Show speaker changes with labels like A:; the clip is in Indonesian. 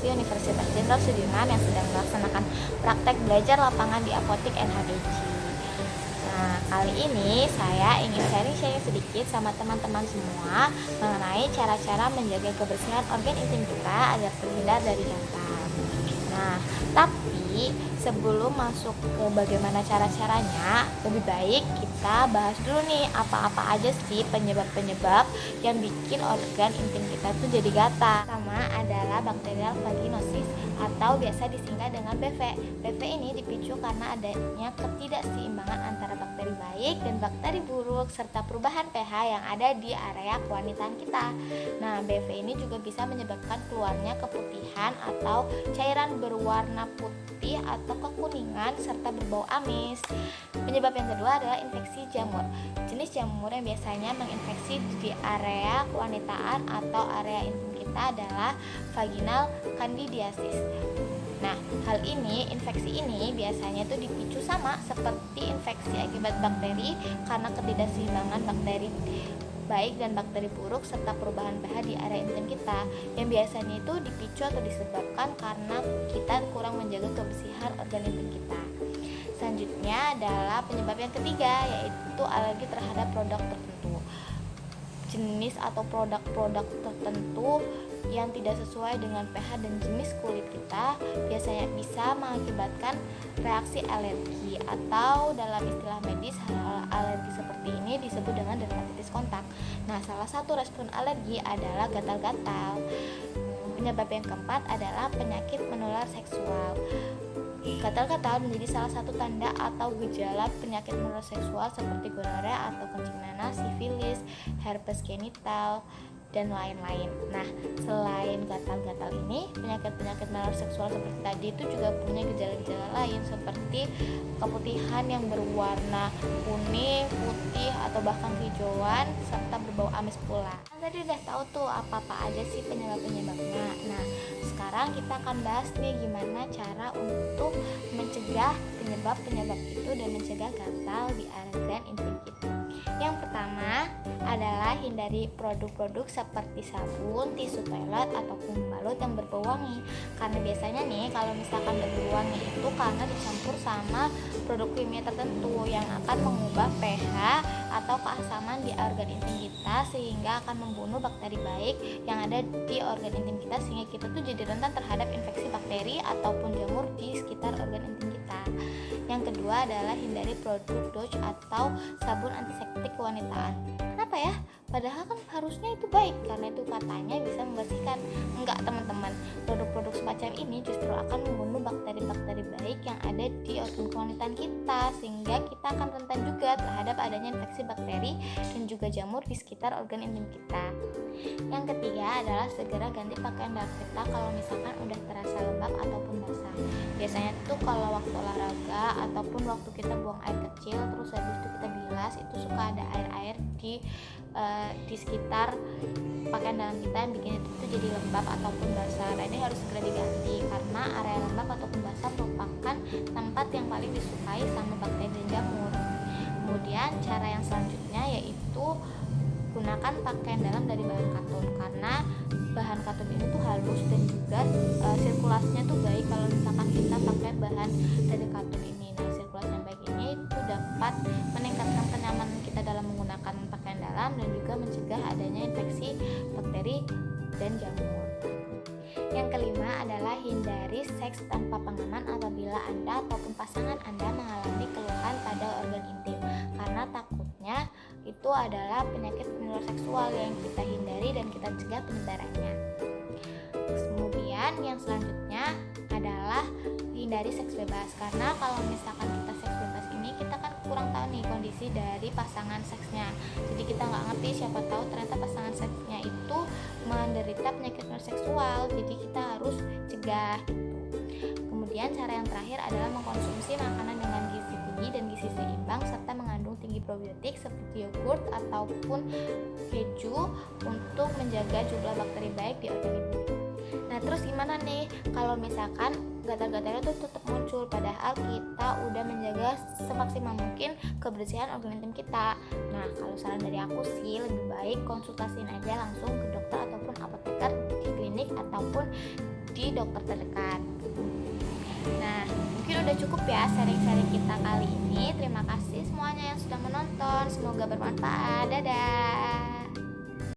A: Farmasi Universitas Jenderal Sudirman yang sedang melaksanakan praktek belajar lapangan di apotik NHBJ. Nah, kali ini saya ingin sharing-sharing sedikit sama teman-teman semua mengenai cara-cara menjaga kebersihan organ intim kita agar terhindar dari cacar. Nah, tapi sebelum masuk ke bagaimana cara-caranya, lebih baik kita bahas dulu nih apa-apa aja sih penyebab-penyebab yang bikin organ intim kita tuh jadi gatal. Pertama adalah bakterial vaginosis atau biasa disingkat dengan BV. BV ini dipicu karena adanya ketidakseimbangan antara bakteri baik dan bakteri buruk serta perubahan pH yang ada di area kewanitaan kita. Nah, BV ini juga bisa menyebabkan keluarnya keputihan atau cairan berwarna putih atau kekuningan serta berbau amis. Penyebab yang kedua adalah infeksi jamur. Jenis jamur yang biasanya menginfeksi di area kewanitaan atau area intim kita adalah vaginal candidiasis. Nah, infeksi ini biasanya itu dipicu sama seperti infeksi akibat bakteri karena ketidakseimbangan bakteri baik dan bakteri buruk serta perubahan pH di area intim kita yang biasanya itu dipicu atau disebabkan karena kita kurang menjaga kebersihan organ intim kita. Selanjutnya adalah penyebab yang ketiga, yaitu alergi terhadap produk tertentu. Jenis atau produk-produk tertentu yang tidak sesuai dengan pH dan jenis kulit kita biasanya bisa mengakibatkan reaksi alergi atau dalam istilah medis hal alergi seperti ini disebut dengan dermatitis kontak. Nah, salah satu respon alergi adalah gatal-gatal. Penyebab yang keempat adalah penyakit menular seksual. Gatal-gatal menjadi salah satu tanda atau gejala penyakit menular seksual seperti gonorea atau kencing nanas, sifilis, herpes genital, dan lain-lain. Nah, selain gatal-gatal ini, penyakit-penyakit menular seksual seperti tadi itu juga punya gejala-gejala lain seperti keputihan yang berwarna kuning, putih, atau bahkan hijauan serta berbau amis pula. Tadi udah tahu tuh apa-apa aja sih penyebab-penyebabnya. Nah, sekarang kita akan bahas nih gimana cara untuk mencegah penyebab-penyebab itu dan mencegah gatal di organ intim kita. Yang pertama adalah hindari produk-produk seperti sabun, tisu toilet, ataupun pembalut yang berbau wangi. Karena biasanya nih kalau misalkan berbau wangi itu karena dicampur sama produk kimia tertentu yang akan mengubah pH atau keasaman di organ intim kita sehingga akan membunuh bakteri baik yang ada di organ intim kita sehingga kita tuh jadi rentan terhadap infeksi bakteri ataupun jamur di sekitar organ intim kita. Yang kedua adalah hindari produk douche atau sabun antiseptik kewanitaan. Kenapa ya? Padahal kan harusnya itu baik karena itu katanya bisa membersihkan. Enggak, teman-teman. Produk-produk semacam ini justru akan membunuh bakteri-bakteri baik yang ada di organ kewanitaan kita sehingga kita akan rentan juga terhadap adanya infeksi bakteri dan juga jamur di sekitar organ intim kita. Yang ketiga adalah segera ganti pakaian dalam kita kalau misalkan udah terasa lembab ataupun basah. Biasanya tuh kalau waktu olahraga ataupun waktu kita buang air kecil terus habis itu kita bilas itu suka ada air-air di sekitar pakaian dalam kita yang bikin itu tuh jadi lembab ataupun basah. Nah, ini harus segera diganti karena area lembab ataupun basah merupakan tempat yang paling disukai sama bakteri dan jamur. Kemudian cara yang selanjutnya yaitu gunakan pakaian dalam dari bahan katun karena bahan katun ini tuh halus dan juga sirkulasinya tuh baik kalau misalkan kita pakai bahan dari katun ini. Nah, sirkulasi yang baik ini itu dapat meningkatkan kenyamanan kita dalam menggunakan pakaian dalam dan juga mencegah adanya infeksi bakteri dan jamur. Yang kelima adalah hindari seks tanpa pengaman apabila Anda ataupun pasangan Anda mengalami keluhan pada organ intim karena takutnya itu adalah penyakit menular seksual yang kita hindari dan kita cegah penyebarannya. Kemudian yang selanjutnya adalah hindari seks bebas karena kalau misalkan kita seks bebas ini kita kan kurang tahu nih kondisi dari pasangan seksnya. Jadi kita nggak ngerti, siapa tahu ternyata pasangan seksnya itu menderita penyakit menular seksual. Jadi kita harus cegah gitu. Kemudian cara yang terakhir adalah mengkonsumsi makanan dengan gizi tinggi dan gizi seimbang serta mengandung tinggi probiotik seperti yogurt ataupun keju untuk menjaga jumlah bakteri baik di organ intim. Nah, terus gimana nih kalau misalkan gatal-gatalnya tuh tetap muncul padahal kita udah menjaga semaksimal mungkin kebersihan organ intim kita? Nah, kalau saran dari aku sih lebih baik konsultasiin aja langsung ke dokter ataupun apoteker di klinik ataupun di di dokter terdekat. Nah, mungkin udah cukup ya sharing-sharing kita kali ini. Terima kasih semuanya yang sudah menonton. Semoga bermanfaat. Dadah.